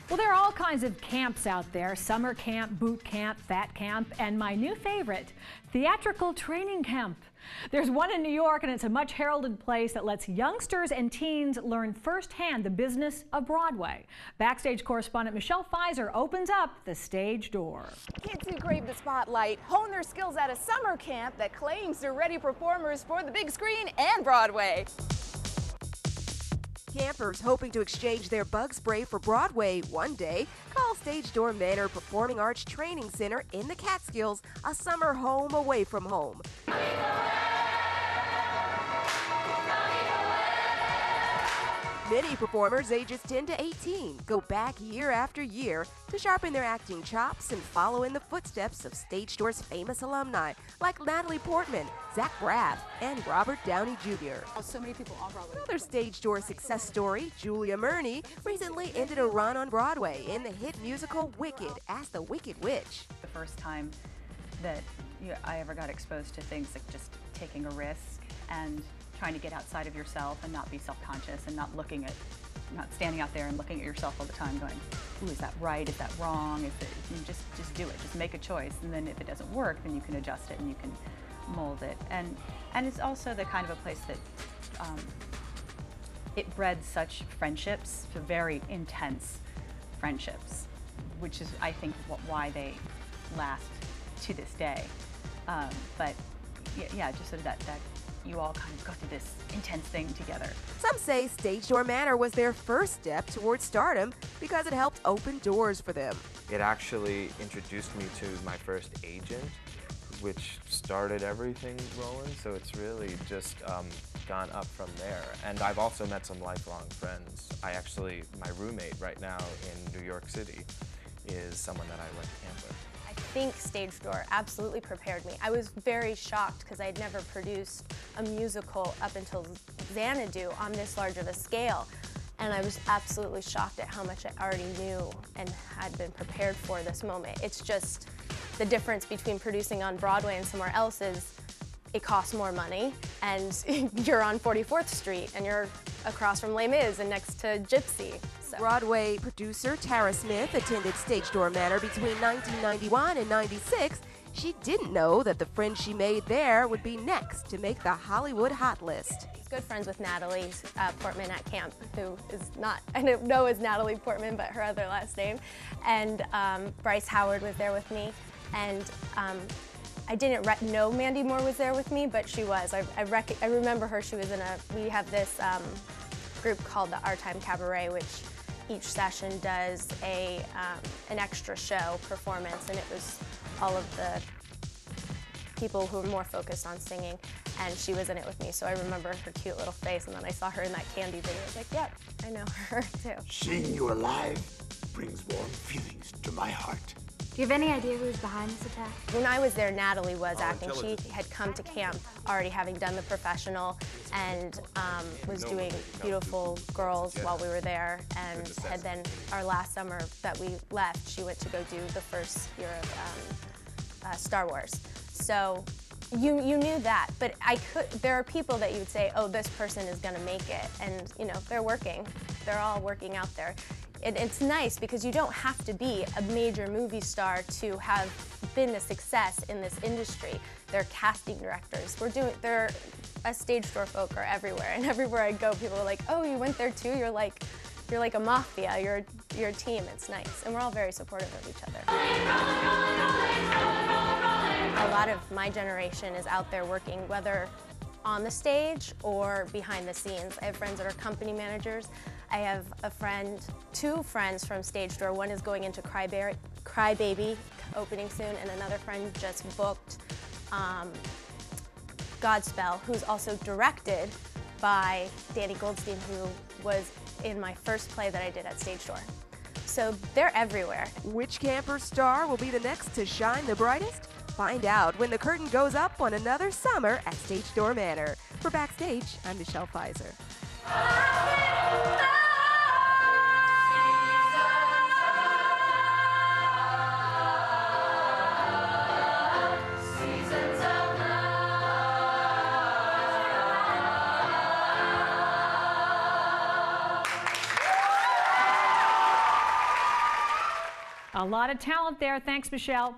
Well, there are all kinds of camps out there: summer camp, boot camp, fat camp, and my new favorite, theatrical training camp. There's one in New York, and it's a much heralded place that lets youngsters and teens learn firsthand the business of Broadway. Backstage correspondent Michelle Pfizer opens up the stage door. Kids who crave the spotlight hone their skills at a summer camp that claims they're ready performers for the big screen and Broadway. Campers hoping to exchange their bug spray for Broadway one day call Stagedoor Manor Performing Arts Training Center in the Catskills a summer home away from home. Many performers ages 10 to 18 go back year after year to sharpen their acting chops and follow in the footsteps of Stagedoor's famous alumni like Natalie Portman, Zach Braff, and Robert Downey Jr. So many people on Broadway. Another Stagedoor success story, Julia Murney, recently ended a run on Broadway in the hit musical Wicked as the Wicked Witch. The first time that I ever got exposed to things like just taking a risk and trying to get outside of yourself and not be self-conscious and not standing out there and looking at yourself all the time going, ooh, is that right, is that wrong, just do it, just make a choice, and then if it doesn't work, then you can adjust it and you can mold it. And it's also the kind of a place that it bred such friendships, very intense friendships, which is, I think, why they last to this day. But yeah, just sort of that you all kind of go through this intense thing together. Some say Stagedoor Manor was their first step towards stardom because it helped open doors for them. It actually introduced me to my first agent, which started everything rolling, so it's really just gone up from there. And I've also met some lifelong friends. My roommate right now in New York City is someone that I went to camp with. I think Stagedoor absolutely prepared me. I was very shocked because I'd never produced a musical up until Xanadu on this large of a scale. And I was absolutely shocked at how much I already knew and had been prepared for this moment. It's just the difference between producing on Broadway and somewhere else is it costs more money, and you're on 44th Street and you're across from Les Mis and next to Gypsy. So. Broadway producer Tara Smith attended Stagedoor Manor between 1991 and 96. She didn't know that the friends she made there would be next to make the Hollywood hot list. Good friends with Natalie Portman at camp, who is not, I don't know is Natalie Portman, but her other last name. And Bryce Howard was there with me. And I didn't know Mandy Moore was there with me, but she was. I remember her. She was we have this group called the Our Time Cabaret, which each session does an extra show performance, and it was all of the people who were more focused on singing, and she was in it with me, so I remember her cute little face, and then I saw her in that Candy video. I was like, yep, I know her too. Seeing you alive brings warm feelings to my heart. Do you have any idea who's behind this attack? When I was there, Natalie was acting. She had come to camp already having done The Professional and was doing Beautiful Girls while we were there, and had then, our last summer that we left, she went to go do the first year of Star Wars. So you knew that, but there are people that you would say, oh, this person is gonna make it, and they're working. They're all working out there. It's nice because you don't have to be a major movie star to have been a success in this industry. They're casting directors. They're Stagedoor folk are everywhere, and everywhere I go, people are like, "Oh, you went there too? You're like a mafia. You're a team." It's nice, and we're all very supportive of each other. A lot of my generation is out there working, whether on the stage or behind the scenes. I have friends that are company managers. I have two friends from Stagedoor. One is going into Crybaby, opening soon, and another friend just booked Godspell, who's also directed by Danny Goldstein, who was in my first play that I did at Stagedoor. So they're everywhere. Which camper star will be the next to shine the brightest? Find out when the curtain goes up on another summer at Stagedoor Manor. For Backstage, I'm Michelle Pfizer. A lot of talent there. Thanks, Michelle.